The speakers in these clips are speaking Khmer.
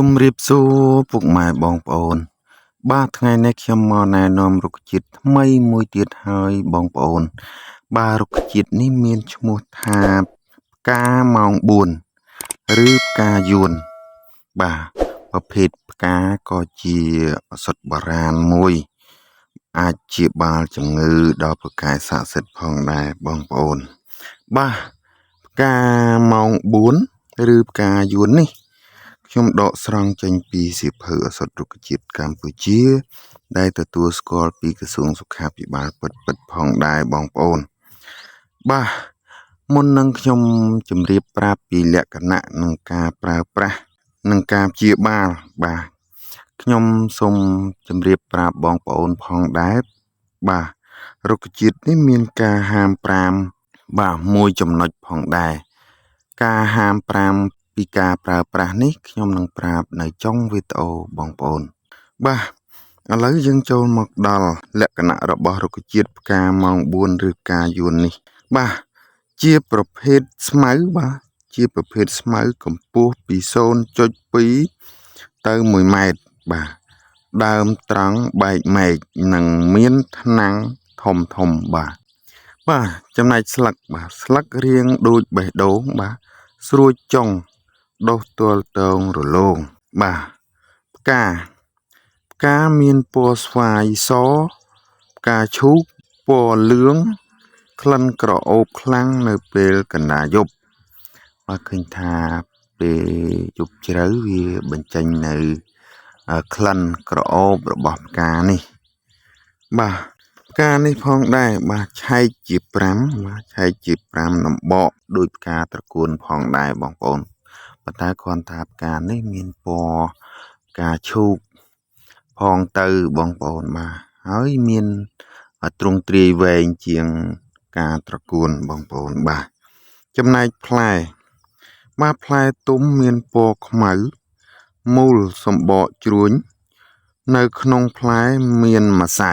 มรีบสู้พวกหมายบองปอนบ้าថ្ងៃនេះខ្ញុំមកណែនាំរុក្ខជាតិថ្មីមួយទៀតហើយបងប្អូនបាទរុក្ខជាតិនេះមានឈ្មោះថាផ្កាម៉ោង4ឬផ្កាយួនបាទប្រភេទផ្កាក៏ជាឱសថបុរាណមួយអាចជាបាលជំងឺដល់ប្រកាយស័ក្តិសិទ្ធិផងដែរបងប្អូនបាទផ្កាម៉ោង4ឬផ្កាយួននេះខ្ញុំដកស្រង់ចេញពីសៀវភៅឱសថរុក្ខជាតិកម្ពុជាដែលទទួលស្គាល់ពីក្រសួងសុខាភិបាលពិតៗផងដែរបងប្អូនបាទមុននឹងខ្ញុំជម្រាបប្រាប់ពីលក្ខណៈនិងការប្រើប្រាស់និងការព្យាបាលបាទខ្ញុំសូមជម្រាបប្រាប់បងប្អូនផងដែរបាទរុក្ខជាតិនេះមានការហាម5បាទមួយចំណុចផងដែរការហាម5ពីការប្រើប្រាស់នេះខ្ញុំនឹងប្រាប់នៅចុងវីដេអូបងប្អូនបាទឥឡូវយើងចូលមកដល់លក្ខណៈរបស់រុក្ខជាតិផ្កាម៉ោង4ឬផ្កាយួននេះបាទជាប្រភេទស្មៅបាទជាប្រភេទស្មៅកម្ពស់ពី 0.2 ទៅ1 ម៉ែត្របាទដើមត្រង់បែកមែកនិងមានថ្នាំងធំបាទចំណែកស្លឹកបាទស្លឹករាងដូចបេះដូងបាទស្រួចចុងដុះទាល់តងរលោងបាទផ្កាមានពណ៌ស្វាយសផ្កាឈូកពណ៌លឿងក្លិនក្រអូបខ្លាំងនៅពេលកណ្ដាលយប់បាទឃើញថាពេលយប់ជ្រៅវាបញ្ចេញនៅក្លិនក្រអូបរបស់ផ្កានេះបាទផ្កានេះផងដែរបាទឆែកជា5បាទឆែកជា5ដំបកដោយផ្កាត្រកួនផងដែរបងប្អូនប៉ុន្តែគ្រាន់តែផ្កានេះមានពណ៌ផ្កាឈូកផងទៅបងប្អូនបាទហើយមានទ្រង់ទ្រាយវែងជាងការត្រកួនបងប្អូនបាទចំណែកផ្លែបាទផ្លែទុំមានពណ៌ខ្មៅមូលសម្បកជ្រួញនៅក្នុងផ្លែមានម្សៅ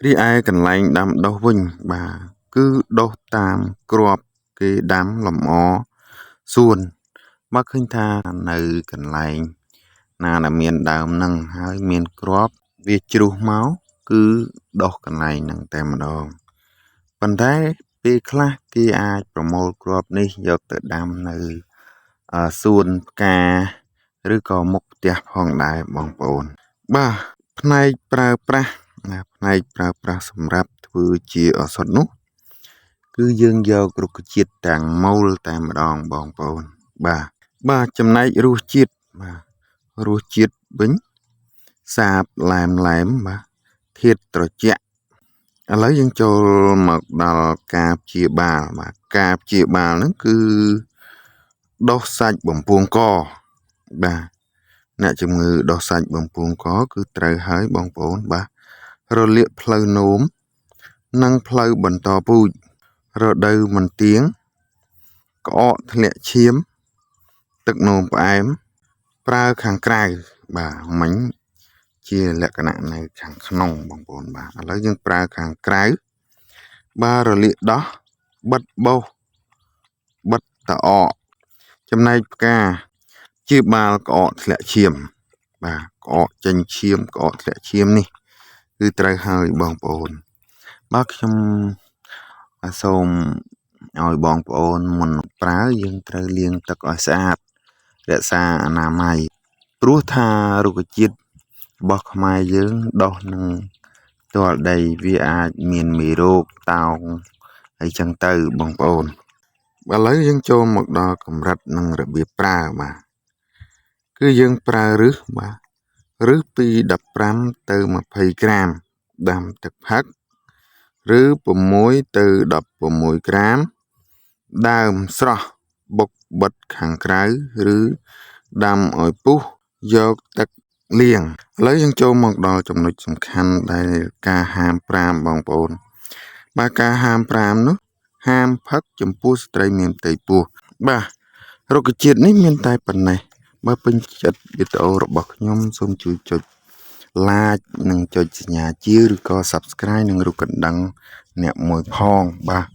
រីឯកន្លែងដាំដុះវិញបាទគឺដុះតាមគ្រាប់គេដាំលម្អសួនមកឃើញថានៅកន្លែងណាដែលមានដើមនឹងហើយមានគ្រាប់វាជ្រុះមកគឺដុះកន្លែងហ្នឹងតែម្ដងប៉ុន្តែពេលខ្លះគេអាចប្រមូលគ្រាប់នេះយកទៅដាំនៅសួនផ្កាឬក៏មុខផ្ទះផងដែរបងប្អូនបាទផ្នែកប្រើប្រាស់សម្រាប់ធ្វើជាឱសថនោះគឺយើងយករុក្ខជាតិទាំងមូលតែម្ដងបងប្អូនបាទចំណែករសជាតិវិញសាបឡែមបាទធាតុត្រជាក់ឥឡូវយើងចូលមកដល់ការព្យាបាលបាទការព្យាបាលហ្នឹងគឺដុសសាច់បំពង់កបាទអ្នកជំងឺដុសសាច់បំពង់កគឺត្រូវហើយបងប្អូនបាទរលាកផ្លូវនោមនិងផ្លូវបន្តពូជរដូវមិនទៀងក្អកធ្លាក់ឈាមទឹកនោមផ្អែមប្រើខាងក្រៅបាទមិញជាលក្ខណៈនៅខាងក្នុងបងប្អូនបាទឥឡូវយើងប្រើខាងក្រៅបាទរលាកដោះបិទបោសបិទតអកចំណែកផ្កាជាបាលក្អកធ្លាក់ឈាមបាទក្អកចេញឈាមក្អកធ្លាក់ឈាមនេះគឺត្រូវហើយបងប្អូនបាទខ្ញុំសូមឲ្យបងប្អូនមុនប្រើយើងត្រូវលាងទឹកឲ្យស្អាតរក្សាអនាម័យព្រោះថារុក្ខជាតិរបស់ខ្មែរយើងដុះនឹងផ្ទាល់ដីវាអាចមានមេរោគតោងអីចឹងទៅបងប្អូនឥឡូវយើងចូលមកដល់កម្រិតនិងរបៀបប្រើបាទគឺយើងប្រើឫសបាទឫសពី15ទៅ20ក្រាមដាំទឹកផឹកឬ6ទៅ16ក្រាមដើមស្រស់បុកបិទខាងក្រៅឬដាំឲ្យពុះយកទឹកលាងឥឡូវយើងចូលមកដល់ចំណុចសំខាន់ដែលការហាម5បងប្អូនបាទការហាម5នោះហាមផឹកចំពោះស្ត្រីមានផ្ទៃពោះបាទរុក្ខជាតិនេះមានតែប៉ុណ្ណេះបើពេញចិត្តវីដេអូរបស់ខ្ញុំសូមជួយចុច like និងចុចសញ្ញាជាឬក៏ subscribe និងរូបកណ្ដឹងអ្នកមួយផងបាទ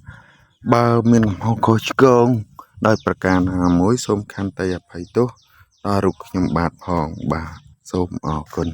បើមានកំហុសខុសឆ្គងដោយប្រការណាមួយសូមខន្តីអភ័យទោស ដល់រូបខ្ញុំបាទផងបាទសូមអរគុណ